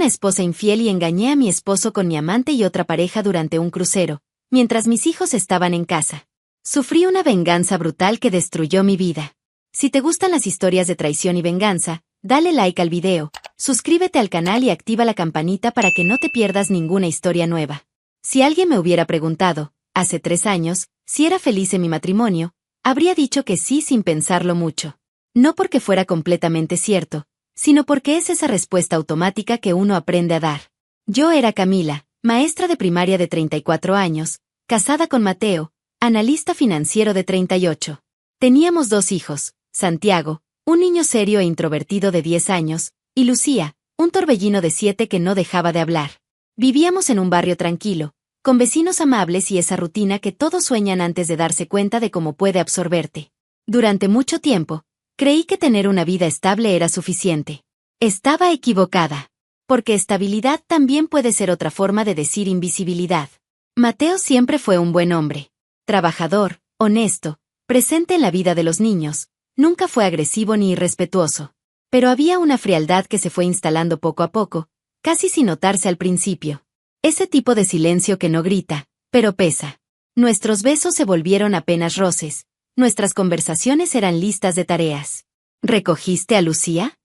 una esposa infiel y engañé a mi esposo con mi amante y otra pareja durante un crucero, mientras mis hijos estaban en casa. Sufrí una venganza brutal que destruyó mi vida. Si te gustan las historias de traición y venganza, dale like al video, suscríbete al canal y activa la campanita para que no te pierdas ninguna historia nueva. Si alguien me hubiera preguntado, hace 3 años, si era feliz en mi matrimonio, habría dicho que sí sin pensarlo mucho. No porque fuera completamente cierto, sino porque es esa respuesta automática que uno aprende a dar. Yo era Camila, maestra de primaria de 34 años, casada con Mateo, analista financiero de 38. Teníamos 2 hijos, Santiago, un niño serio e introvertido de 10 años, y Lucía, un torbellino de 7 que no dejaba de hablar. Vivíamos en un barrio tranquilo, con vecinos amables y esa rutina que todos sueñan antes de darse cuenta de cómo puede absorberte. Durante mucho tiempo, creí que tener una vida estable era suficiente. Estaba equivocada. Porque estabilidad también puede ser otra forma de decir invisibilidad. Mateo siempre fue un buen hombre. Trabajador, honesto, presente en la vida de los niños, nunca fue agresivo ni irrespetuoso. Pero había una frialdad que se fue instalando poco a poco, casi sin notarse al principio. Ese tipo de silencio que no grita, pero pesa. Nuestros besos se volvieron apenas roces. Nuestras conversaciones eran listas de tareas. ¿Recogiste a Lucía?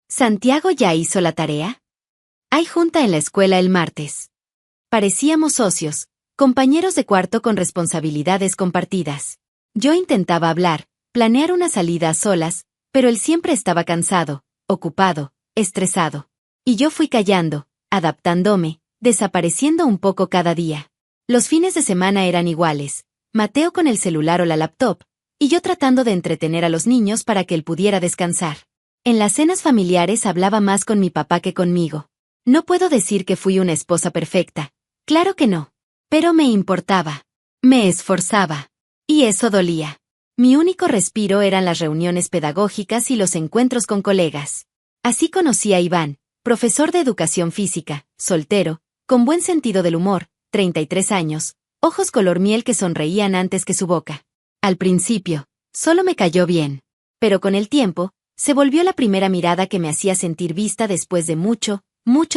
¿Santiago ya hizo la tarea? Hay junta en la escuela el martes. Parecíamos socios, compañeros de cuarto con responsabilidades compartidas. Yo intentaba hablar, planear una salida a solas, pero él siempre estaba cansado, ocupado, estresado. Y yo fui callando, adaptándome, desapareciendo un poco cada día. Los fines de semana eran iguales, Mateo con el celular o la laptop, y yo tratando de entretener a los niños para que él pudiera descansar. En las cenas familiares hablaba más con mi papá que conmigo. No puedo decir que fui una esposa perfecta, claro que no. Pero me importaba. Me esforzaba. Y eso dolía. Mi único respiro eran las reuniones pedagógicas y los encuentros con colegas. Así conocí a Iván, profesor de educación física, soltero, con buen sentido del humor, 33 años, ojos color miel que sonreían antes que su boca. Al principio, solo me cayó bien. Pero con el tiempo, se volvió la primera mirada que me hacía sentir vista después de mucho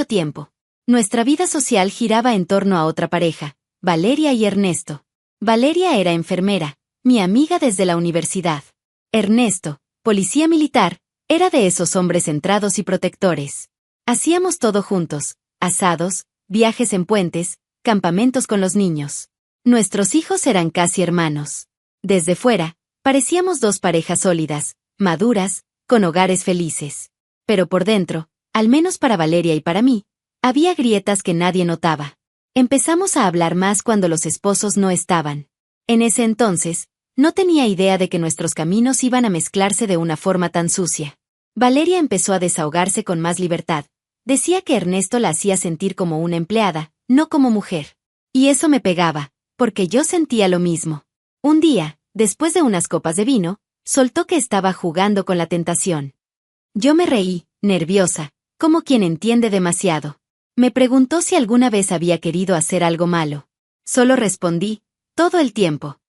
tiempo. Nuestra vida social giraba en torno a otra pareja, Valeria y Ernesto. Valeria era enfermera, mi amiga desde la universidad. Ernesto, policía militar, era de esos hombres centrados y protectores. Hacíamos todo juntos, asados, viajes en puentes, campamentos con los niños. Nuestros hijos eran casi hermanos. Desde fuera, parecíamos 2 parejas sólidas, maduras, con hogares felices. Pero por dentro, al menos para Valeria y para mí, había grietas que nadie notaba. Empezamos a hablar más cuando los esposos no estaban. En ese entonces, no tenía idea de que nuestros caminos iban a mezclarse de una forma tan sucia. Valeria empezó a desahogarse con más libertad. Decía que Ernesto la hacía sentir como una empleada, no como mujer. Y eso me pegaba, porque yo sentía lo mismo. Un día, después de unas copas de vino, soltó que estaba jugando con la tentación. Yo me reí, nerviosa, como quien entiende demasiado. Me preguntó si alguna vez había querido hacer algo malo. Solo respondí, todo el tiempo.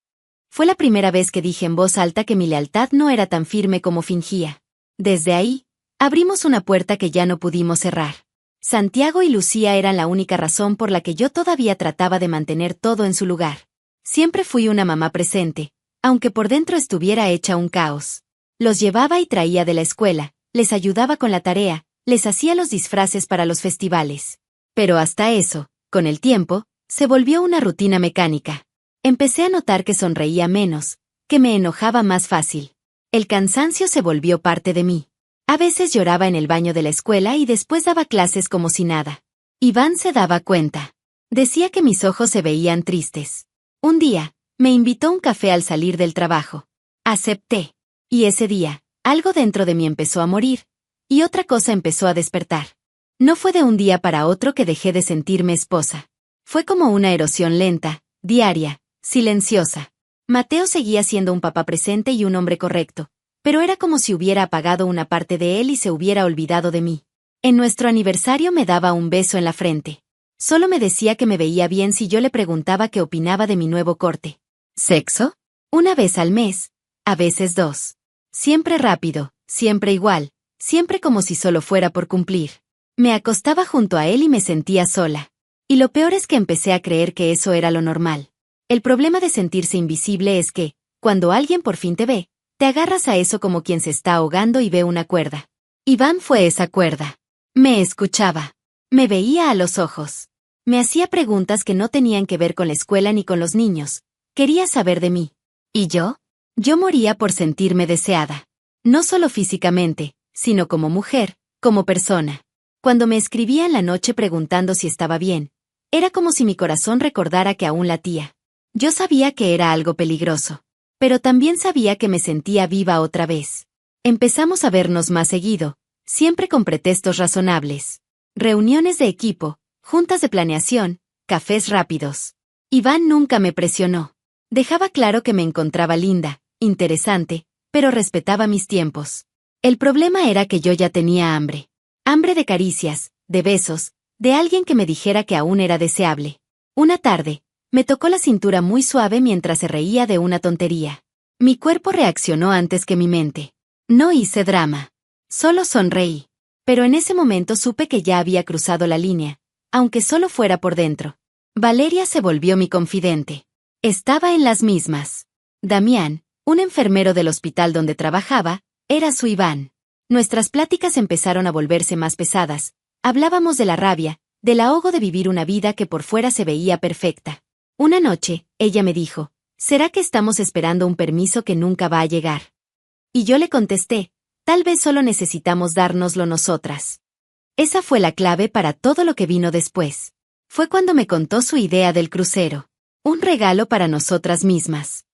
Fue la primera vez que dije en voz alta que mi lealtad no era tan firme como fingía. Desde ahí, abrimos una puerta que ya no pudimos cerrar. Santiago y Lucía eran la única razón por la que yo todavía trataba de mantener todo en su lugar. Siempre fui una mamá presente, aunque por dentro estuviera hecha un caos. Los llevaba y traía de la escuela, les ayudaba con la tarea, les hacía los disfraces para los festivales. Pero hasta eso, con el tiempo, se volvió una rutina mecánica. Empecé a notar que sonreía menos, que me enojaba más fácil. El cansancio se volvió parte de mí. A veces lloraba en el baño de la escuela y después daba clases como si nada. Iván se daba cuenta. Decía que mis ojos se veían tristes. Un día, me invitó a un café al salir del trabajo. Acepté. Y ese día, algo dentro de mí empezó a morir. Y otra cosa empezó a despertar. No fue de un día para otro que dejé de sentirme esposa. Fue como una erosión lenta, diaria, silenciosa. Mateo seguía siendo un papá presente y un hombre correcto, pero era como si hubiera apagado una parte de él y se hubiera olvidado de mí. En nuestro aniversario me daba un beso en la frente. Solo me decía que me veía bien si yo le preguntaba qué opinaba de mi nuevo corte. ¿Sexo? Una vez al mes, a veces 2. Siempre rápido, siempre igual. Siempre como si solo fuera por cumplir. Me acostaba junto a él y me sentía sola. Y lo peor es que empecé a creer que eso era lo normal. El problema de sentirse invisible es que, cuando alguien por fin te ve, te agarras a eso como quien se está ahogando y ve una cuerda. Iván fue esa cuerda. Me escuchaba. Me veía a los ojos. Me hacía preguntas que no tenían que ver con la escuela ni con los niños. Quería saber de mí. ¿Y yo? Yo moría por sentirme deseada. No solo físicamente, sino como mujer, como persona. Cuando me escribía en la noche preguntando si estaba bien, era como si mi corazón recordara que aún latía. Yo sabía que era algo peligroso. Pero también sabía que me sentía viva otra vez. Empezamos a vernos más seguido, siempre con pretextos razonables. Reuniones de equipo, juntas de planeación, cafés rápidos. Iván nunca me presionó. Dejaba claro que me encontraba linda, interesante, pero respetaba mis tiempos. El problema era que yo ya tenía hambre. Hambre de caricias, de besos, de alguien que me dijera que aún era deseable. Una tarde, me tocó la cintura muy suave mientras se reía de una tontería. Mi cuerpo reaccionó antes que mi mente. No hice drama. Solo sonreí. Pero en ese momento supe que ya había cruzado la línea, aunque solo fuera por dentro. Valeria se volvió mi confidente. Estaba en las mismas. Damián, un enfermero del hospital donde trabajaba, era su Iván. Nuestras pláticas empezaron a volverse más pesadas. Hablábamos de la rabia, del ahogo de vivir una vida que por fuera se veía perfecta. Una noche, ella me dijo, ¿será que estamos esperando un permiso que nunca va a llegar? Y yo le contesté, tal vez solo necesitamos dárnoslo nosotras. Esa fue la clave para todo lo que vino después. Fue cuando me contó su idea del crucero. Un regalo para nosotras mismas.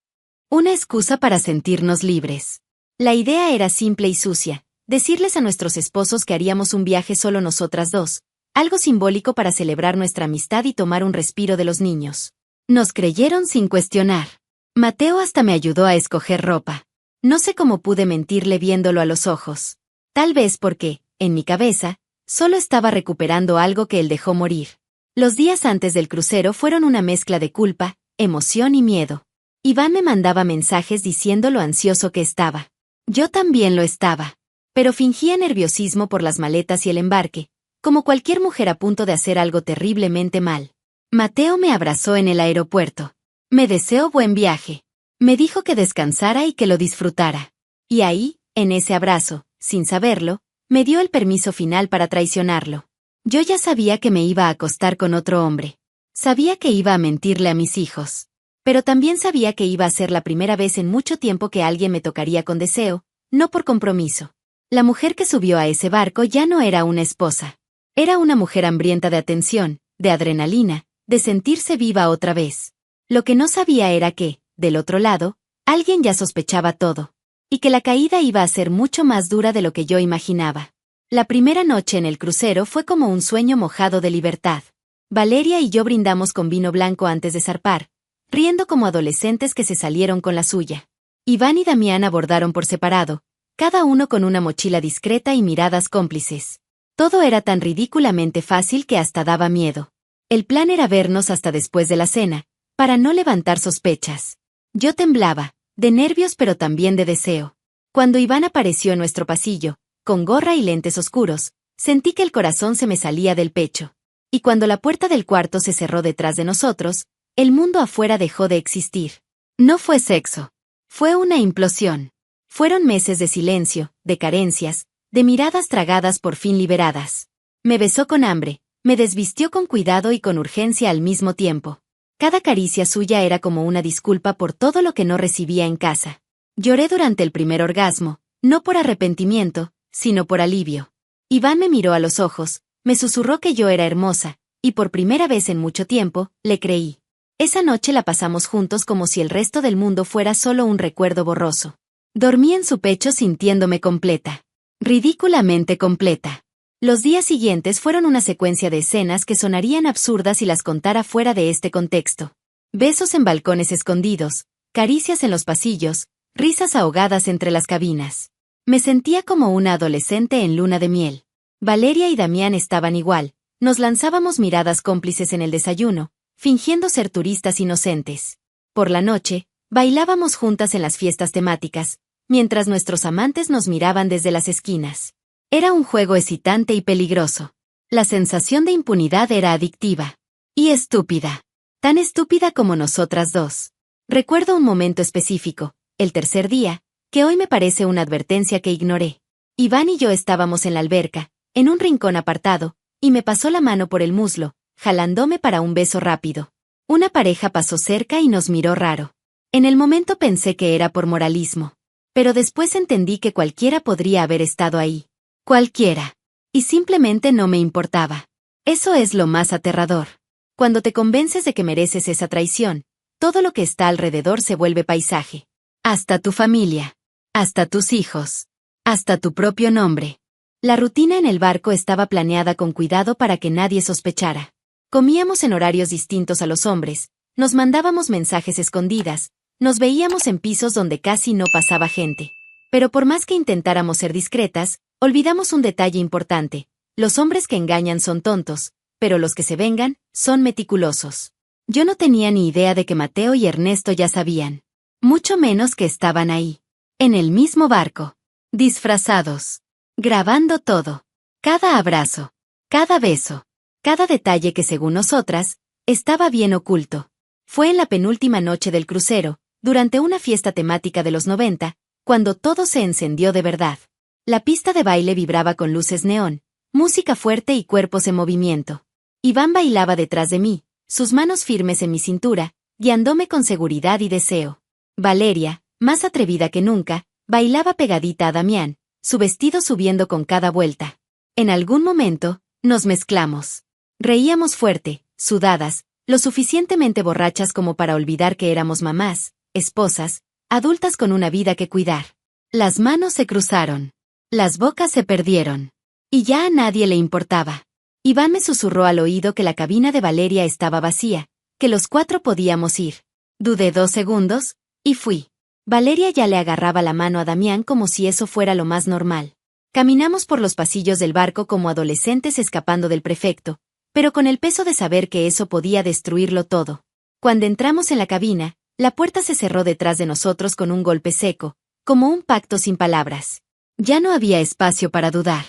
Una excusa para sentirnos libres. La idea era simple y sucia, decirles a nuestros esposos que haríamos un viaje solo nosotras dos, algo simbólico para celebrar nuestra amistad y tomar un respiro de los niños. Nos creyeron sin cuestionar. Mateo hasta me ayudó a escoger ropa. No sé cómo pude mentirle viéndolo a los ojos. Tal vez porque, en mi cabeza, solo estaba recuperando algo que él dejó morir. Los días antes del crucero fueron una mezcla de culpa, emoción y miedo. Iván me mandaba mensajes diciendo lo ansioso que estaba. Yo también lo estaba. Pero fingía nerviosismo por las maletas y el embarque, como cualquier mujer a punto de hacer algo terriblemente mal. Mateo me abrazó en el aeropuerto. Me deseó buen viaje. Me dijo que descansara y que lo disfrutara. Y ahí, en ese abrazo, sin saberlo, me dio el permiso final para traicionarlo. Yo ya sabía que me iba a acostar con otro hombre. Sabía que iba a mentirle a mis hijos. Pero también sabía que iba a ser la primera vez en mucho tiempo que alguien me tocaría con deseo, no por compromiso. La mujer que subió a ese barco ya no era una esposa. Era una mujer hambrienta de atención, de adrenalina, de sentirse viva otra vez. Lo que no sabía era que, del otro lado, alguien ya sospechaba todo. Y que la caída iba a ser mucho más dura de lo que yo imaginaba. La primera noche en el crucero fue como un sueño mojado de libertad. Valeria y yo brindamos con vino blanco antes de zarpar, riendo como adolescentes que se salieron con la suya. Iván y Damián abordaron por separado, cada uno con una mochila discreta y miradas cómplices. Todo era tan ridículamente fácil que hasta daba miedo. El plan era vernos hasta después de la cena, para no levantar sospechas. Yo temblaba, de nervios pero también de deseo. Cuando Iván apareció en nuestro pasillo, con gorra y lentes oscuros, sentí que el corazón se me salía del pecho. Y cuando la puerta del cuarto se cerró detrás de nosotros, el mundo afuera dejó de existir. No fue sexo. Fue una implosión. Fueron meses de silencio, de carencias, de miradas tragadas por fin liberadas. Me besó con hambre, me desvistió con cuidado y con urgencia al mismo tiempo. Cada caricia suya era como una disculpa por todo lo que no recibía en casa. Lloré durante el primer orgasmo, no por arrepentimiento, sino por alivio. Iván me miró a los ojos, me susurró que yo era hermosa, y por primera vez en mucho tiempo, le creí. Esa noche la pasamos juntos como si el resto del mundo fuera solo un recuerdo borroso. Dormí en su pecho sintiéndome completa. Ridículamente completa. Los días siguientes fueron una secuencia de escenas que sonarían absurdas si las contara fuera de este contexto. Besos en balcones escondidos, caricias en los pasillos, risas ahogadas entre las cabinas. Me sentía como una adolescente en luna de miel. Valeria y Damián estaban igual, nos lanzábamos miradas cómplices en el desayuno, fingiendo ser turistas inocentes. Por la noche, bailábamos juntas en las fiestas temáticas, mientras nuestros amantes nos miraban desde las esquinas. Era un juego excitante y peligroso. La sensación de impunidad era adictiva. Y estúpida. Tan estúpida como nosotras dos. Recuerdo un momento específico, el tercer día, que hoy me parece una advertencia que ignoré. Iván y yo estábamos en la alberca, en un rincón apartado, y me pasó la mano por el muslo, jalándome para un beso rápido. Una pareja pasó cerca y nos miró raro. En el momento pensé que era por moralismo. Pero después entendí que cualquiera podría haber estado ahí. Cualquiera. Y simplemente no me importaba. Eso es lo más aterrador. Cuando te convences de que mereces esa traición, todo lo que está alrededor se vuelve paisaje. Hasta tu familia. Hasta tus hijos. Hasta tu propio nombre. La rutina en el barco estaba planeada con cuidado para que nadie sospechara. Comíamos en horarios distintos a los hombres, nos mandábamos mensajes escondidas, nos veíamos en pisos donde casi no pasaba gente. Pero por más que intentáramos ser discretas, olvidamos un detalle importante. Los hombres que engañan son tontos, pero los que se vengan, son meticulosos. Yo no tenía ni idea de que Mateo y Ernesto ya sabían. Mucho menos que estaban ahí. En el mismo barco. Disfrazados. Grabando todo. Cada abrazo. Cada beso. Cada detalle que según nosotras, estaba bien oculto. Fue en la penúltima noche del crucero, durante una fiesta temática de los 90, cuando todo se encendió de verdad. La pista de baile vibraba con luces neón, música fuerte y cuerpos en movimiento. Iván bailaba detrás de mí, sus manos firmes en mi cintura, guiándome con seguridad y deseo. Valeria, más atrevida que nunca, bailaba pegadita a Damián, su vestido subiendo con cada vuelta. En algún momento, nos mezclamos. Reíamos fuerte, sudadas, lo suficientemente borrachas como para olvidar que éramos mamás, esposas, adultas con una vida que cuidar. Las manos se cruzaron. Las bocas se perdieron. Y ya a nadie le importaba. Iván me susurró al oído que la cabina de Valeria estaba vacía, que los 4 podíamos ir. Dudé 2 segundos, y fui. Valeria ya le agarraba la mano a Damián como si eso fuera lo más normal. Caminamos por los pasillos del barco como adolescentes escapando del prefecto, pero con el peso de saber que eso podía destruirlo todo. Cuando entramos en la cabina, la puerta se cerró detrás de nosotros con un golpe seco, como un pacto sin palabras. Ya no había espacio para dudar.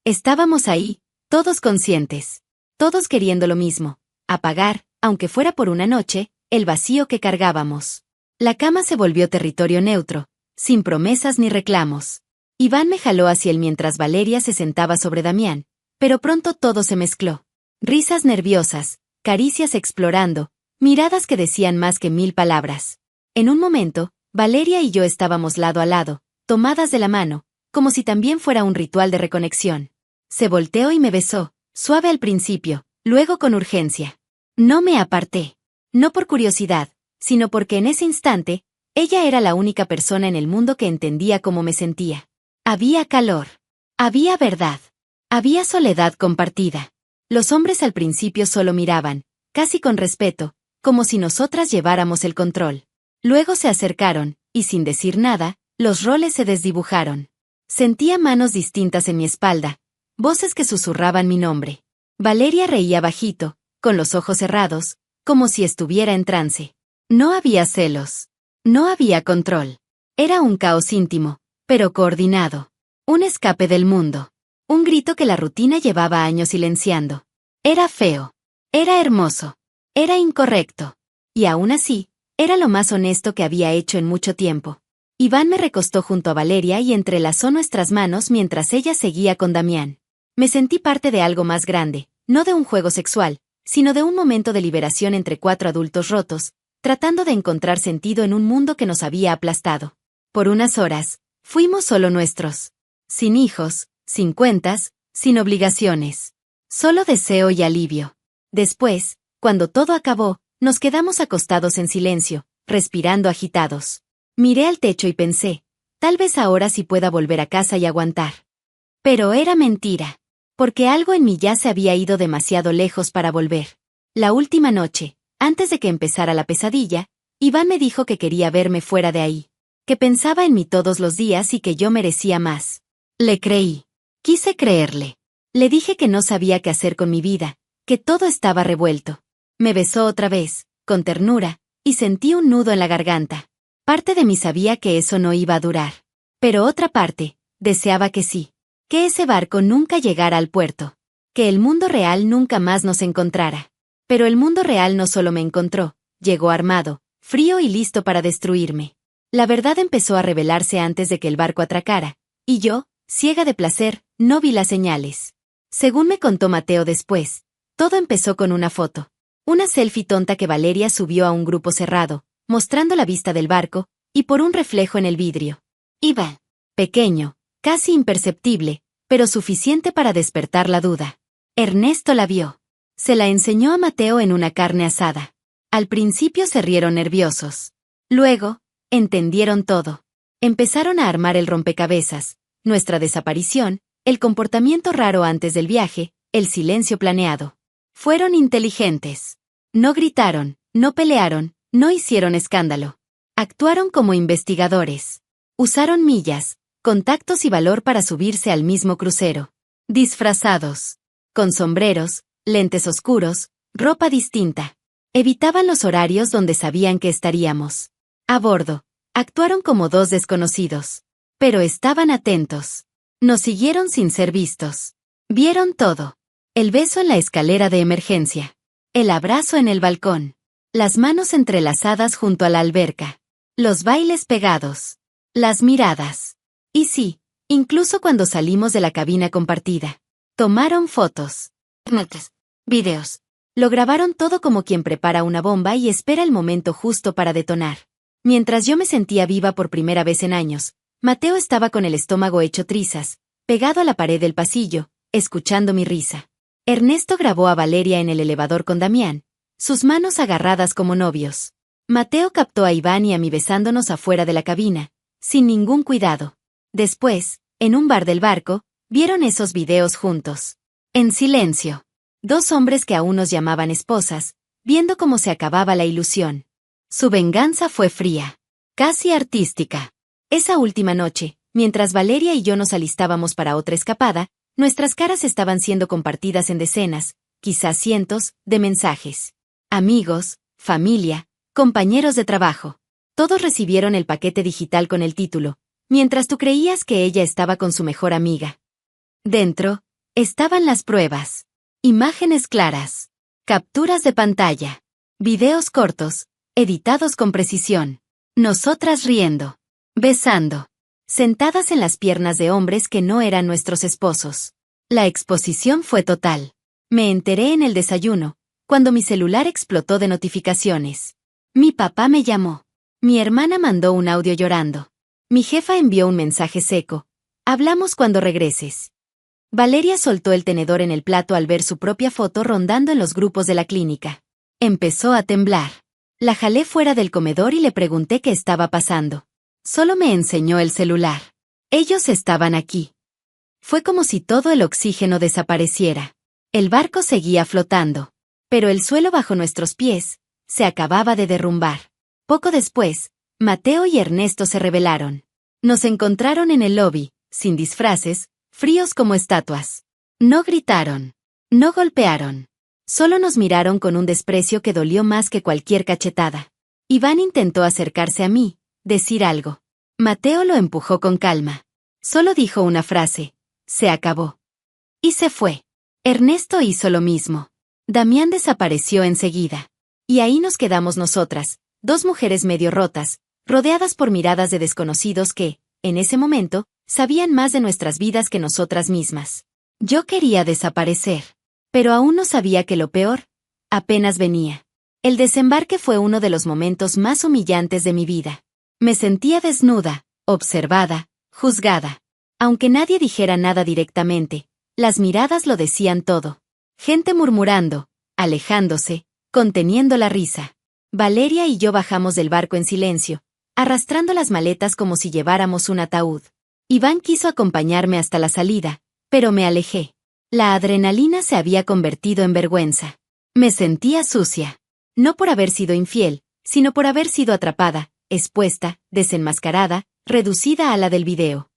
Estábamos ahí, todos conscientes. Todos queriendo lo mismo, apagar, aunque fuera por una noche, el vacío que cargábamos. La cama se volvió territorio neutro, sin promesas ni reclamos. Iván me jaló hacia él mientras Valeria se sentaba sobre Damián, pero pronto todo se mezcló. Risas nerviosas, caricias explorando, miradas que decían más que 1000 palabras. En un momento, Valeria y yo estábamos lado a lado, tomadas de la mano, como si también fuera un ritual de reconexión. Se volteó y me besó, suave al principio, luego con urgencia. No me aparté. No por curiosidad, sino porque en ese instante, ella era la única persona en el mundo que entendía cómo me sentía. Había calor. Había verdad. Había soledad compartida. Los hombres al principio solo miraban, casi con respeto, como si nosotras lleváramos el control. Luego se acercaron, y sin decir nada, los roles se desdibujaron. Sentía manos distintas en mi espalda, voces que susurraban mi nombre. Valeria reía bajito, con los ojos cerrados, como si estuviera en trance. No había celos. No había control. Era un caos íntimo, pero coordinado. Un escape del mundo. Un grito que la rutina llevaba años silenciando. Era feo. Era hermoso. Era incorrecto. Y aún así, era lo más honesto que había hecho en mucho tiempo. Iván me recostó junto a Valeria y entrelazó nuestras manos mientras ella seguía con Damián. Me sentí parte de algo más grande, no de un juego sexual, sino de un momento de liberación entre 4 adultos rotos, tratando de encontrar sentido en un mundo que nos había aplastado. Por unas horas, fuimos solo nuestros. Sin hijos, sin cuentas, sin obligaciones. Solo deseo y alivio. Después, cuando todo acabó, nos quedamos acostados en silencio, respirando agitados. Miré al techo y pensé, tal vez ahora sí pueda volver a casa y aguantar. Pero era mentira. Porque algo en mí ya se había ido demasiado lejos para volver. La última noche, antes de que empezara la pesadilla, Iván me dijo que quería verme fuera de ahí. Que pensaba en mí todos los días y que yo merecía más. Le creí. Quise creerle. Le dije que no sabía qué hacer con mi vida, que todo estaba revuelto. Me besó otra vez, con ternura, y sentí un nudo en la garganta. Parte de mí sabía que eso no iba a durar. Pero otra parte, deseaba que sí. Que ese barco nunca llegara al puerto. que el mundo real nunca más nos encontrara. Pero el mundo real no solo me encontró, llegó armado, frío y listo para destruirme. La verdad empezó a revelarse antes de que el barco atracara, y yo, ciega de placer, no vi las señales. Según me contó Mateo después, todo empezó con una foto. Una selfie tonta que Valeria subió a un grupo cerrado, mostrando la vista del barco, y por un reflejo en el vidrio. Iba pequeño, casi imperceptible, pero suficiente para despertar la duda. Ernesto la vio. Se la enseñó a Mateo en una carne asada. Al principio se rieron nerviosos. Luego, entendieron todo. Empezaron a armar el rompecabezas, nuestra desaparición, el comportamiento raro antes del viaje, el silencio planeado. Fueron inteligentes. No gritaron, no pelearon, no hicieron escándalo. Actuaron como investigadores. Usaron millas, contactos y valor para subirse al mismo crucero. Disfrazados. Con sombreros, lentes oscuros, ropa distinta. Evitaban los horarios donde sabían que estaríamos. A bordo, actuaron como dos desconocidos. Pero estaban atentos. Nos siguieron sin ser vistos. Vieron todo. El beso en la escalera de emergencia. El abrazo en el balcón. Las manos entrelazadas junto a la alberca. Los bailes pegados. Las miradas. Y sí, incluso cuando salimos de la cabina compartida. Tomaron fotos. Videos. Lo grabaron todo como quien prepara una bomba y espera el momento justo para detonar. Mientras yo me sentía viva por primera vez en años, Mateo estaba con el estómago hecho trizas, pegado a la pared del pasillo, escuchando mi risa. Ernesto grabó a Valeria en el elevador con Damián, sus manos agarradas como novios. Mateo captó a Iván y a mí besándonos afuera de la cabina, sin ningún cuidado. Después, en un bar del barco, vieron esos videos juntos. En silencio. Dos hombres que aún nos llamaban esposas, viendo cómo se acababa la ilusión. Su venganza fue fría, casi artística. Esa última noche, mientras Valeria y yo nos alistábamos para otra escapada, nuestras caras estaban siendo compartidas en decenas, quizás cientos, de mensajes. Amigos, familia, compañeros de trabajo. Todos recibieron el paquete digital con el título, mientras tú creías que ella estaba con su mejor amiga. Dentro, estaban las pruebas. Imágenes claras. Capturas de pantalla. Videos cortos, editados con precisión. Nosotras riendo. Besando. Sentadas en las piernas de hombres que no eran nuestros esposos. La exposición fue total. Me enteré en el desayuno, cuando mi celular explotó de notificaciones. Mi papá me llamó. Mi hermana mandó un audio llorando. Mi jefa envió un mensaje seco. Hablamos cuando regreses. Valeria soltó el tenedor en el plato al ver su propia foto rondando en los grupos de la clínica. Empezó a temblar. La jalé fuera del comedor y le pregunté qué estaba pasando. Solo me enseñó el celular. Ellos estaban aquí. Fue como si todo el oxígeno desapareciera. El barco seguía flotando. Pero el suelo bajo nuestros pies se acababa de derrumbar. Poco después, Mateo y Ernesto se rebelaron. Nos encontraron en el lobby, sin disfraces, fríos como estatuas. No gritaron. No golpearon. Solo nos miraron con un desprecio que dolió más que cualquier cachetada. Iván intentó acercarse a mí, decir algo. Mateo lo empujó con calma. Solo dijo una frase. Se acabó. Y se fue. Ernesto hizo lo mismo. Damián desapareció enseguida. Y ahí nos quedamos nosotras, dos mujeres medio rotas, rodeadas por miradas de desconocidos que, en ese momento, sabían más de nuestras vidas que nosotras mismas. Yo quería desaparecer. Pero aún no sabía que lo peor apenas venía. El desembarque fue uno de los momentos más humillantes de mi vida. Me sentía desnuda, observada, juzgada. Aunque nadie dijera nada directamente, las miradas lo decían todo. Gente murmurando, alejándose, conteniendo la risa. Valeria y yo bajamos del barco en silencio, arrastrando las maletas como si lleváramos un ataúd. Iván quiso acompañarme hasta la salida, pero me alejé. La adrenalina se había convertido en vergüenza. Me sentía sucia. No por haber sido infiel, sino por haber sido atrapada, expuesta, desenmascarada, reducida a la del video.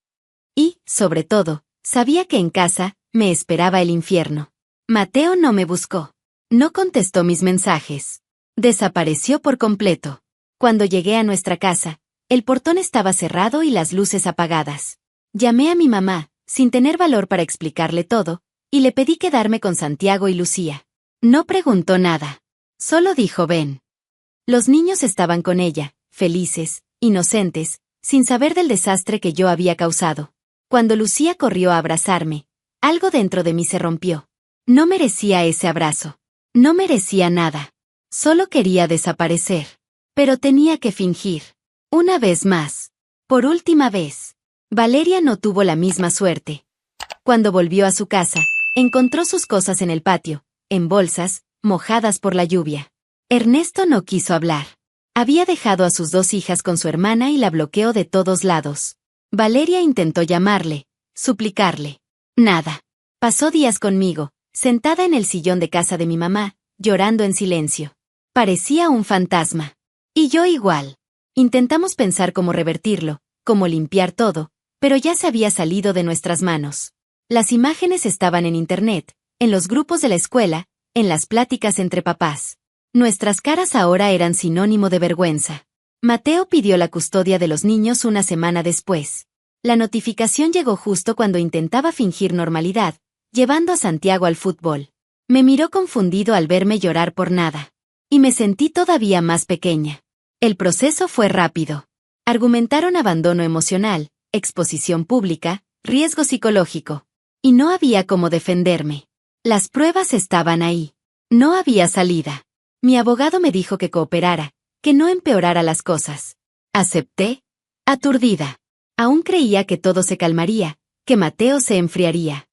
Y, sobre todo, sabía que en casa me esperaba el infierno. Mateo no me buscó. No contestó mis mensajes. Desapareció por completo. Cuando llegué a nuestra casa, el portón estaba cerrado y las luces apagadas. Llamé a mi mamá, sin tener valor para explicarle todo, y le pedí quedarme con Santiago y Lucía. No preguntó nada. Solo dijo ven. Los niños estaban con ella, felices, inocentes, sin saber del desastre que yo había causado. Cuando Lucía corrió a abrazarme, algo dentro de mí se rompió. No merecía ese abrazo. No merecía nada. Solo quería desaparecer. Pero tenía que fingir. Una vez más. Por última vez. Valeria no tuvo la misma suerte. Cuando volvió a su casa, encontró sus cosas en el patio, en bolsas, mojadas por la lluvia. Ernesto no quiso hablar. Había dejado a sus 2 hijas con su hermana y la bloqueó de todos lados. Valeria intentó llamarle, suplicarle. Nada. Pasó días conmigo, sentada en el sillón de casa de mi mamá, llorando en silencio. Parecía un fantasma. Y yo igual. Intentamos pensar cómo revertirlo, cómo limpiar todo, pero ya se había salido de nuestras manos. Las imágenes estaban en internet, en los grupos de la escuela, en las pláticas entre papás. Nuestras caras ahora eran sinónimo de vergüenza. Mateo pidió la custodia de los niños una semana después. La notificación llegó justo cuando intentaba fingir normalidad, llevando a Santiago al fútbol. Me miró confundido al verme llorar por nada. Y me sentí todavía más pequeña. El proceso fue rápido. Argumentaron abandono emocional, exposición pública, riesgo psicológico. Y no había cómo defenderme. Las pruebas estaban ahí. No había salida. Mi abogado me dijo que cooperara, que no empeorara las cosas. Acepté, aturdida. Aún creía que todo se calmaría, que Mateo se enfriaría.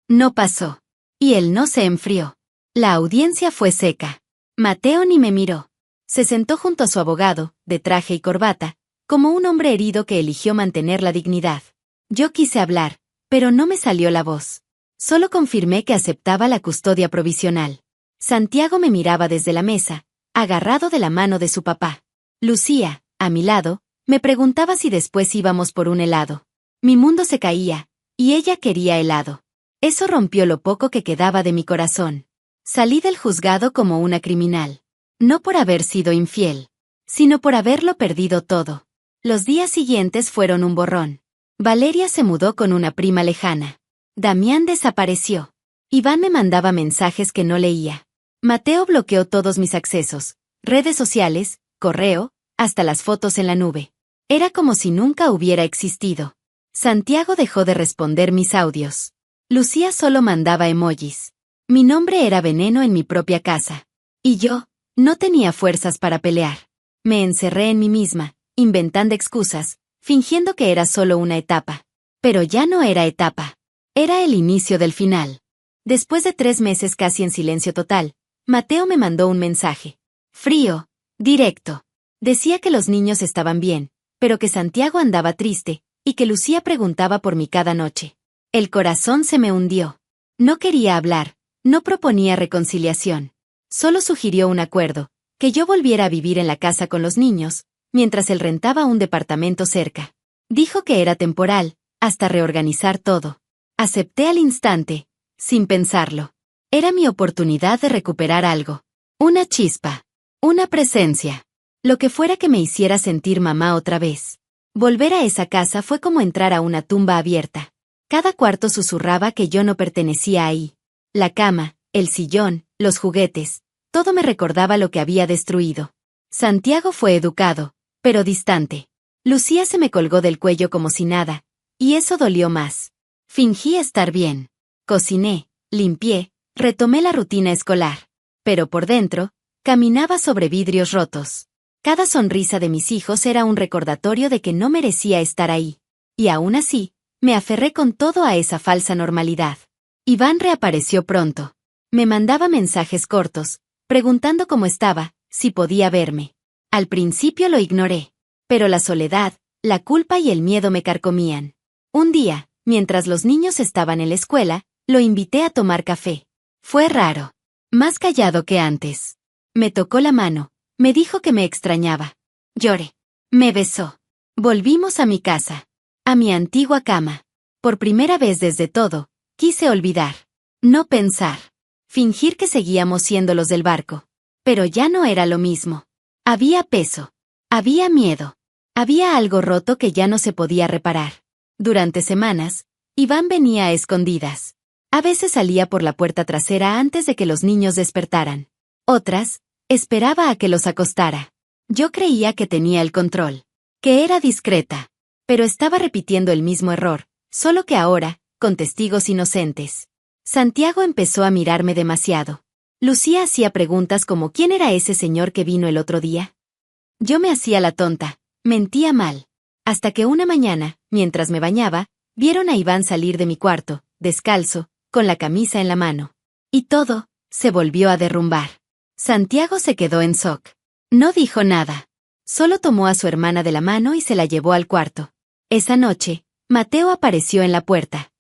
No pasó. Y él no se enfrió. La audiencia fue seca. Mateo ni me miró. Se sentó junto a su abogado, de traje y corbata, como un hombre herido que eligió mantener la dignidad. Yo quise hablar, pero no me salió la voz. Solo confirmé que aceptaba la custodia provisional. Santiago me miraba desde la mesa, agarrado de la mano de su papá. Lucía, a mi lado, me preguntaba si después íbamos por un helado. Mi mundo se caía, y ella quería helado. Eso rompió lo poco que quedaba de mi corazón. Salí del juzgado como una criminal. No por haber sido infiel, sino por haberlo perdido todo. Los días siguientes fueron un borrón. Valeria se mudó con una prima lejana. Damián desapareció. Iván me mandaba mensajes que no leía. Mateo bloqueó todos mis accesos, redes sociales, correo, hasta las fotos en la nube. Era como si nunca hubiera existido. Santiago dejó de responder mis audios. Lucía solo mandaba emojis. Mi nombre era veneno en mi propia casa. Y yo, no tenía fuerzas para pelear. Me encerré en mí misma, inventando excusas, fingiendo que era solo una etapa. Pero ya no era etapa. Era el inicio del final. Después de 3 meses casi en silencio total, Mateo me mandó un mensaje. Frío, directo. Decía que los niños estaban bien, pero que Santiago andaba triste, y que Lucía preguntaba por mí cada noche. El corazón se me hundió. No quería hablar, no proponía reconciliación. Solo sugirió un acuerdo, que yo volviera a vivir en la casa con los niños, mientras él rentaba un departamento cerca. Dijo que era temporal, hasta reorganizar todo. Acepté al instante, sin pensarlo. Era mi oportunidad de recuperar algo. Una chispa. Una presencia. Lo que fuera que me hiciera sentir mamá otra vez. Volver a esa casa fue como entrar a una tumba abierta. Cada cuarto susurraba que yo no pertenecía ahí. La cama, el sillón, los juguetes, todo me recordaba lo que había destruido. Santiago fue educado, pero distante. Lucía se me colgó del cuello como si nada, y eso dolió más. Fingí estar bien. Cociné, limpié, retomé la rutina escolar. Pero por dentro, caminaba sobre vidrios rotos. Cada sonrisa de mis hijos era un recordatorio de que no merecía estar ahí. Y aún así, me aferré con todo a esa falsa normalidad. Iván reapareció pronto. Me mandaba mensajes cortos, preguntando cómo estaba, si podía verme. Al principio lo ignoré, pero la soledad, la culpa y el miedo me carcomían. Un día, mientras los niños estaban en la escuela, lo invité a tomar café. Fue raro. Más callado que antes. Me tocó la mano, me dijo que me extrañaba. Lloré. Me besó. Volvimos a mi casa. A mi antigua cama. Por primera vez desde todo, quise olvidar. No pensar. Fingir que seguíamos siendo los del barco. Pero ya no era lo mismo. Había peso. Había miedo. Había algo roto que ya no se podía reparar. Durante semanas, Iván venía a escondidas. A veces salía por la puerta trasera antes de que los niños despertaran. Otras, esperaba a que los acostara. Yo creía que tenía el control, que era discreta, pero estaba repitiendo el mismo error, solo que ahora, con testigos inocentes. Santiago empezó a mirarme demasiado. Lucía hacía preguntas como ¿quién era ese señor que vino el otro día? Yo me hacía la tonta, mentía mal. Hasta que una mañana, mientras me bañaba, vieron a Iván salir de mi cuarto, descalzo, con la camisa en la mano. Y todo se volvió a derrumbar. Santiago se quedó en shock. No dijo nada. Solo tomó a su hermana de la mano y se la llevó al cuarto. Esa noche, Mateo apareció en la puerta.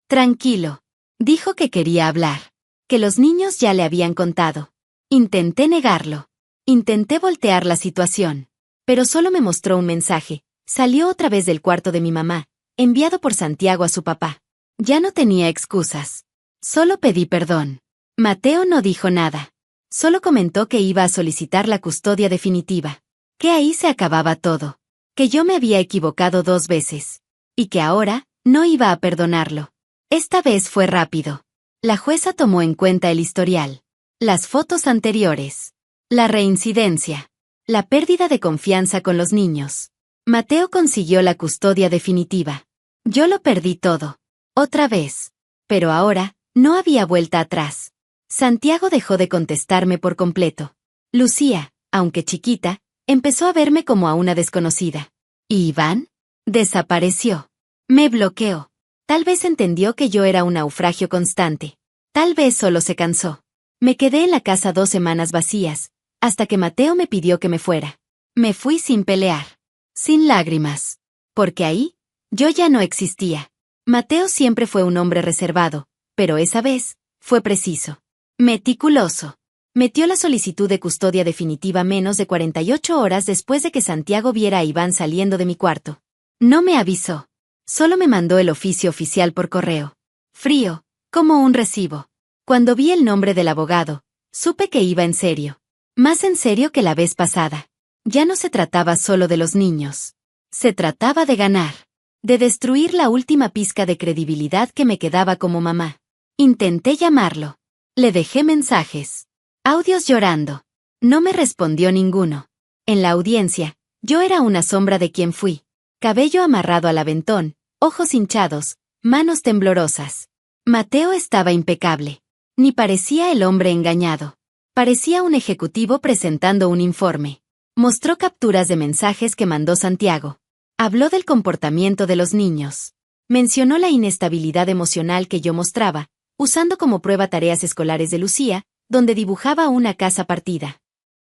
Tranquilo. Dijo que quería hablar. Que los niños ya le habían contado. Intenté negarlo. Intenté voltear la situación. Pero solo me mostró un mensaje. Salió otra vez del cuarto de mi mamá, enviado por Santiago a su papá. Ya no tenía excusas. Solo pedí perdón. Mateo no dijo nada. Solo comentó que iba a solicitar la custodia definitiva. Que ahí se acababa todo. Que yo me había equivocado 2 veces. Y que ahora, no iba a perdonarlo. Esta vez fue rápido. La jueza tomó en cuenta el historial. Las fotos anteriores. La reincidencia. La pérdida de confianza con los niños. Mateo consiguió la custodia definitiva. Yo lo perdí todo. Otra vez. Pero ahora, no había vuelta atrás. Santiago dejó de contestarme por completo. Lucía, aunque chiquita, empezó a verme como a una desconocida. ¿Y Iván? Desapareció. Me bloqueó. Tal vez entendió que yo era un naufragio constante. Tal vez solo se cansó. Me quedé en la casa 2 semanas vacías, hasta que Mateo me pidió que me fuera. Me fui sin pelear. Sin lágrimas. Porque ahí, yo ya no existía. Mateo siempre fue un hombre reservado, pero esa vez, fue preciso. Meticuloso. Metió la solicitud de custodia definitiva menos de 48 horas después de que Santiago viera a Iván saliendo de mi cuarto. No me avisó. Solo me mandó el oficio oficial por correo. Frío, como un recibo. Cuando vi el nombre del abogado, supe que iba en serio. Más en serio que la vez pasada. Ya no se trataba solo de los niños. Se trataba de ganar. De destruir la última pizca de credibilidad que me quedaba como mamá. Intenté llamarlo. Le dejé mensajes. Audios llorando. No me respondió ninguno. En la audiencia, yo era una sombra de quien fui. Cabello amarrado al aventón, ojos hinchados, manos temblorosas. Mateo estaba impecable. Ni parecía el hombre engañado. Parecía un ejecutivo presentando un informe. Mostró capturas de mensajes que mandó Santiago. Habló del comportamiento de los niños. Mencionó la inestabilidad emocional que yo mostraba, usando como prueba tareas escolares de Lucía, donde dibujaba una casa partida.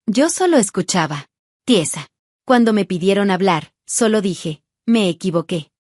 Yo solo escuchaba. Tiesa. Cuando me pidieron hablar, solo dije, me equivoqué.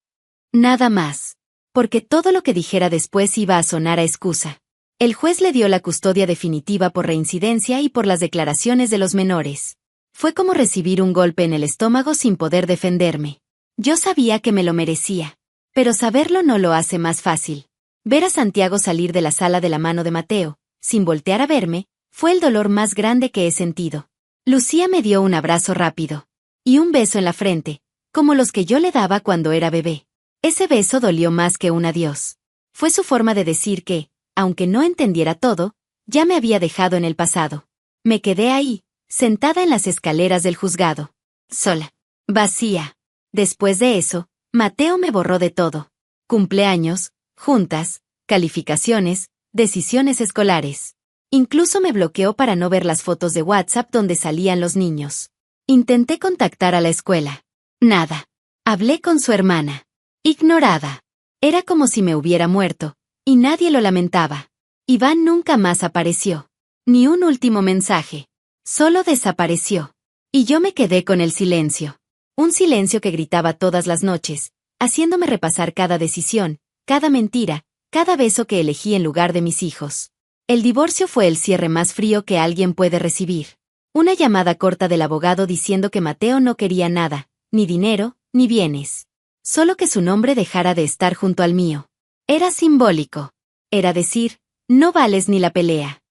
Nada más. Porque todo lo que dijera después iba a sonar a excusa. El juez le dio la custodia definitiva por reincidencia y por las declaraciones de los menores. Fue como recibir un golpe en el estómago sin poder defenderme. Yo sabía que me lo merecía. Pero saberlo no lo hace más fácil. Ver a Santiago salir de la sala de la mano de Mateo, sin voltear a verme, fue el dolor más grande que he sentido. Lucía me dio un abrazo rápido. Y un beso en la frente, como los que yo le daba cuando era bebé. Ese beso dolió más que un adiós. Fue su forma de decir que, aunque no entendiera todo, ya me había dejado en el pasado. Me quedé ahí, sentada en las escaleras del juzgado. Sola. Vacía. Después de eso, Mateo me borró de todo. Cumpleaños, juntas, calificaciones, decisiones escolares. Incluso me bloqueó para no ver las fotos de WhatsApp donde salían los niños. Intenté contactar a la escuela. Nada. Hablé con su hermana. Ignorada. Era como si me hubiera muerto, y nadie lo lamentaba. Iván nunca más apareció. Ni un último mensaje. Solo desapareció. Y yo me quedé con el silencio. Un silencio que gritaba todas las noches, haciéndome repasar cada decisión, cada mentira, cada beso que elegí en lugar de mis hijos. El divorcio fue el cierre más frío que alguien puede recibir. Una llamada corta del abogado diciendo que Mateo no quería nada, ni dinero, ni bienes. Solo que su nombre dejara de estar junto al mío. Era simbólico. Era decir, no vales ni la pelea.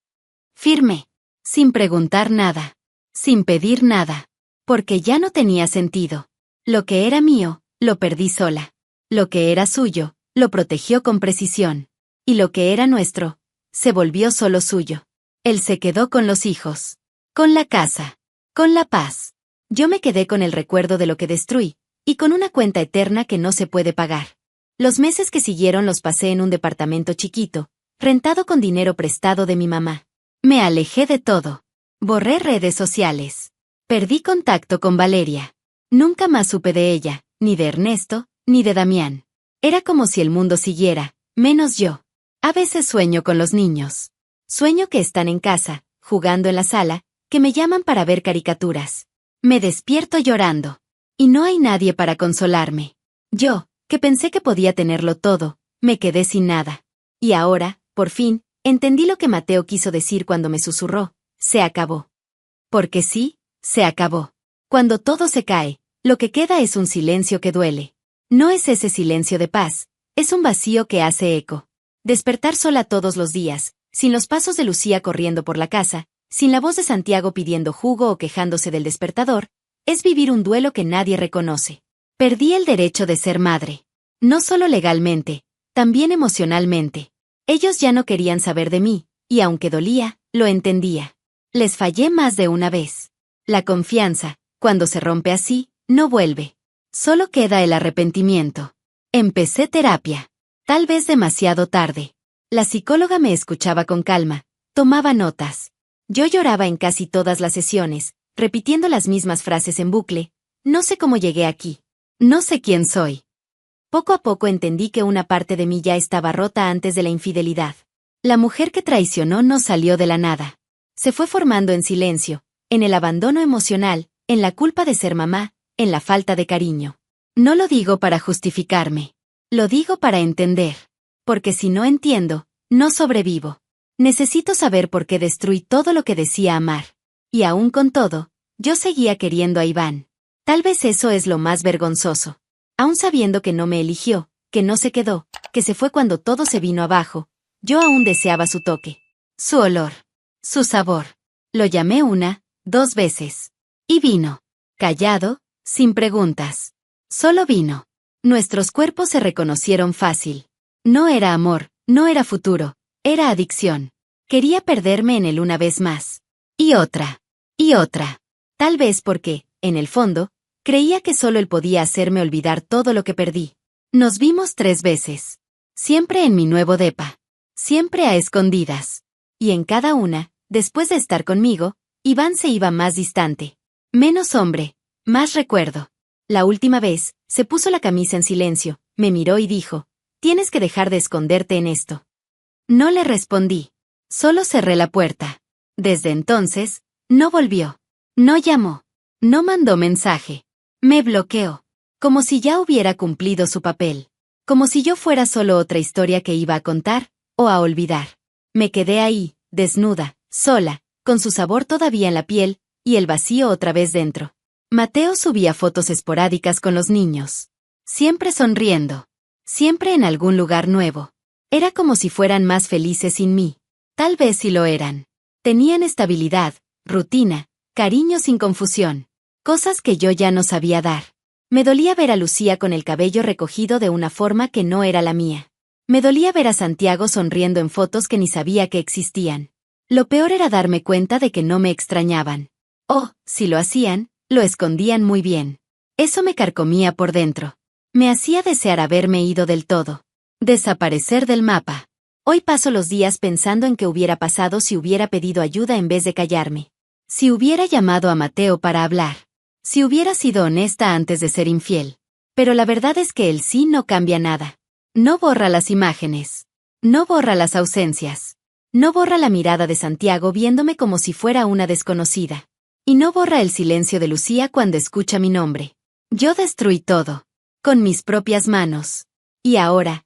Firmé. Sin preguntar nada. Sin pedir nada. Porque ya no tenía sentido. Lo que era mío, lo perdí sola. Lo que era suyo, lo protegió con precisión. Y lo que era nuestro, se volvió solo suyo. Él se quedó con los hijos, con la casa, con la paz. Yo me quedé con el recuerdo de lo que destruí, y con una cuenta eterna que no se puede pagar. Los meses que siguieron los pasé en un departamento chiquito, rentado con dinero prestado de mi mamá. Me alejé de todo. Borré redes sociales. Perdí contacto con Valeria. Nunca más supe de ella, ni de Ernesto, ni de Damián. Era como si el mundo siguiera, menos yo. A veces sueño con los niños. Sueño que están en casa, jugando en la sala, que me llaman para ver caricaturas. Me despierto llorando. Y no hay nadie para consolarme. Yo, que pensé que podía tenerlo todo, me quedé sin nada. Y ahora, por fin, entendí lo que Mateo quiso decir cuando me susurró: se acabó. Porque sí, se acabó. Cuando todo se cae, lo que queda es un silencio que duele. No es ese silencio de paz, es un vacío que hace eco. Despertar sola todos los días, sin los pasos de Lucía corriendo por la casa, sin la voz de Santiago pidiendo jugo o quejándose del despertador, es vivir un duelo que nadie reconoce. Perdí el derecho de ser madre. No solo legalmente, también emocionalmente. Ellos ya no querían saber de mí, y aunque dolía, lo entendía. Les fallé más de una vez. La confianza, cuando se rompe así, no vuelve. Solo queda el arrepentimiento. Empecé terapia. Tal vez demasiado tarde. La psicóloga me escuchaba con calma, tomaba notas. Yo lloraba en casi todas las sesiones, repitiendo las mismas frases en bucle: no sé cómo llegué aquí. No sé quién soy. Poco a poco entendí que una parte de mí ya estaba rota antes de la infidelidad. La mujer que traicionó no salió de la nada. Se fue formando en silencio, en el abandono emocional, en la culpa de ser mamá, en la falta de cariño. No lo digo para justificarme. Lo digo para entender. Porque si no entiendo, no sobrevivo. Necesito saber por qué destruí todo lo que decía amar. Y aún con todo, yo seguía queriendo a Iván. Tal vez eso es lo más vergonzoso. Aún sabiendo que no me eligió, que no se quedó, que se fue cuando todo se vino abajo, yo aún deseaba su toque, su olor, su sabor. Lo llamé 1, 2 veces. Y vino. Callado, sin preguntas. Solo vino. Nuestros cuerpos se reconocieron fácil. No era amor, no era futuro, era adicción. Quería perderme en él una vez más. Y otra. Y otra. Tal vez porque, en el fondo, creía que solo él podía hacerme olvidar todo lo que perdí. Nos vimos 3 veces. Siempre en mi nuevo depa. Siempre a escondidas. Y en cada una, después de estar conmigo, Iván se iba más distante. Menos hombre, más recuerdo. La última vez, se puso la camisa en silencio, me miró y dijo: tienes que dejar de esconderte en esto. No le respondí. Solo cerré la puerta. Desde entonces, no volvió. No llamó. No mandó mensaje. Me bloqueó. Como si ya hubiera cumplido su papel. Como si yo fuera solo otra historia que iba a contar, o a olvidar. Me quedé ahí, desnuda, sola, con su sabor todavía en la piel, y el vacío otra vez dentro. Mateo subía fotos esporádicas con los niños. Siempre sonriendo. Siempre en algún lugar nuevo. Era como si fueran más felices sin mí. Tal vez sí lo eran. Tenían estabilidad, rutina, cariño sin confusión. Cosas que yo ya no sabía dar. Me dolía ver a Lucía con el cabello recogido de una forma que no era la mía. Me dolía ver a Santiago sonriendo en fotos que ni sabía que existían. Lo peor era darme cuenta de que no me extrañaban. O, si lo hacían, lo escondían muy bien. Eso me carcomía por dentro. Me hacía desear haberme ido del todo. Desaparecer del mapa. Hoy paso los días pensando en qué hubiera pasado si hubiera pedido ayuda en vez de callarme. Si hubiera llamado a Mateo para hablar. Si hubiera sido honesta antes de ser infiel. Pero la verdad es que el sí no cambia nada. No borra las imágenes. No borra las ausencias. No borra la mirada de Santiago viéndome como si fuera una desconocida. Y no borra el silencio de Lucía cuando escucha mi nombre. Yo destruí todo. Con mis propias manos. Y ahora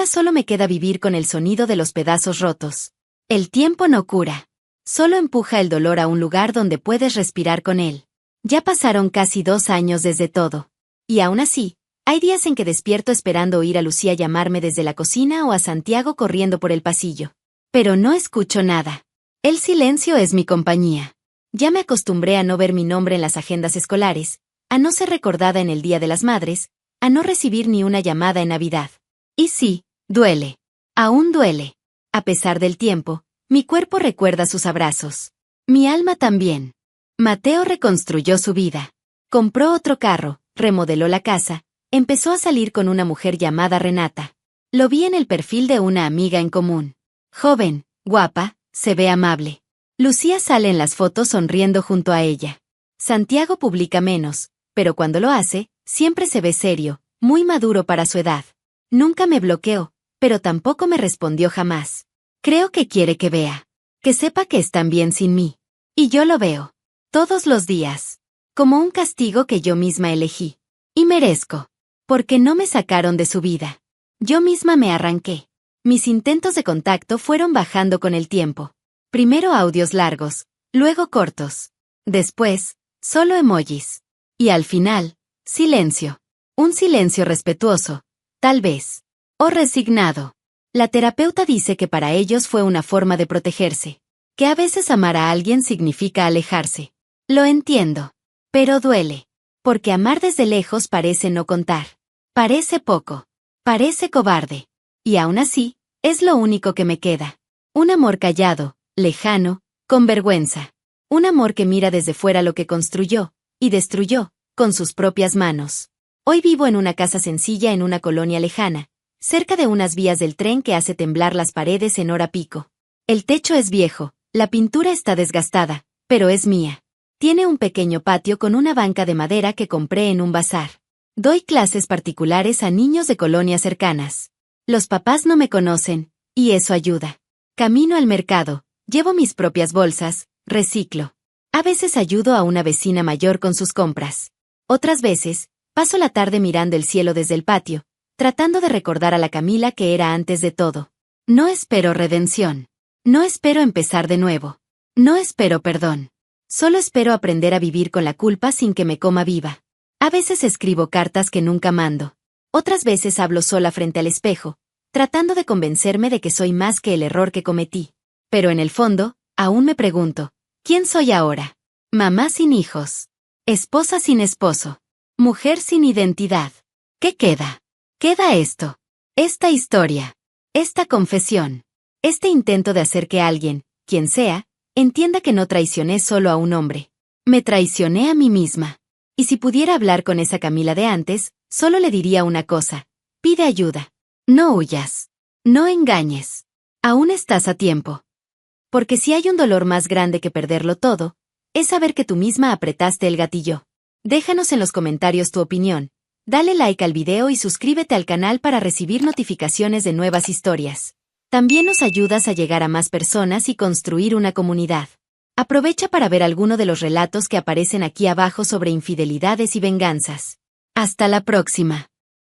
solo me queda vivir con el sonido de los pedazos rotos. El tiempo no cura. Solo empuja el dolor a un lugar donde puedes respirar con él. Ya pasaron casi 2 años desde todo. Y aún así, hay días en que despierto esperando oír a Lucía llamarme desde la cocina o a Santiago corriendo por el pasillo. Pero no escucho nada. El silencio es mi compañía. Ya me acostumbré a no ver mi nombre en las agendas escolares, a no ser recordada en el Día de las Madres, a no recibir ni una llamada en Navidad. Y sí, duele. Aún duele. A pesar del tiempo, mi cuerpo recuerda sus abrazos. Mi alma también. Mateo reconstruyó su vida. Compró otro carro, remodeló la casa, empezó a salir con una mujer llamada Renata. Lo vi en el perfil de una amiga en común. Joven, guapa, se ve amable. Lucía sale en las fotos sonriendo junto a ella. Santiago publica menos, pero cuando lo hace, siempre se ve serio, muy maduro para su edad. Nunca me bloqueó, pero tampoco me respondió jamás. Creo que quiere que vea. Que sepa que están bien sin mí. Y yo lo veo. Todos los días. Como un castigo que yo misma elegí. Y merezco. Porque no me sacaron de su vida. Yo misma me arranqué. Mis intentos de contacto fueron bajando con el tiempo. Primero audios largos, luego cortos. Después, solo emojis. Y al final, silencio. Un silencio respetuoso, tal vez. O resignado. La terapeuta dice que para ellos fue una forma de protegerse. Que a veces amar a alguien significa alejarse. Lo entiendo. Pero duele. Porque amar desde lejos parece no contar. Parece poco. Parece cobarde. Y aún así, es lo único que me queda. Un amor callado, lejano, con vergüenza. Un amor que mira desde fuera lo que construyó, y destruyó, con sus propias manos. Hoy vivo en una casa sencilla en una colonia lejana, cerca de unas vías del tren que hace temblar las paredes en hora pico. El techo es viejo, la pintura está desgastada, pero es mía. Tiene un pequeño patio con una banca de madera que compré en un bazar. Doy clases particulares a niños de colonias cercanas. Los papás no me conocen, y eso ayuda. Camino al mercado, llevo mis propias bolsas, reciclo. A veces ayudo a una vecina mayor con sus compras. Otras veces, paso la tarde mirando el cielo desde el patio, tratando de recordar a la Camila que era antes de todo. No espero redención. No espero empezar de nuevo. No espero perdón. Solo espero aprender a vivir con la culpa sin que me coma viva. A veces escribo cartas que nunca mando. Otras veces hablo sola frente al espejo, tratando de convencerme de que soy más que el error que cometí. Pero en el fondo, aún me pregunto, ¿quién soy ahora? Mamá sin hijos. Esposa sin esposo. Mujer sin identidad. ¿Qué queda? Queda esto. Esta historia. Esta confesión. Este intento de hacer que alguien, quien sea, entienda que no traicioné solo a un hombre. Me traicioné a mí misma. Y si pudiera hablar con esa Camila de antes, solo le diría una cosa. Pide ayuda. No huyas. No engañes. Aún estás a tiempo. Porque si hay un dolor más grande que perderlo todo, es saber que tú misma apretaste el gatillo. Déjanos en los comentarios tu opinión. Dale like al video y suscríbete al canal para recibir notificaciones de nuevas historias. También nos ayudas a llegar a más personas y construir una comunidad. Aprovecha para ver alguno de los relatos que aparecen aquí abajo sobre infidelidades y venganzas. Hasta la próxima.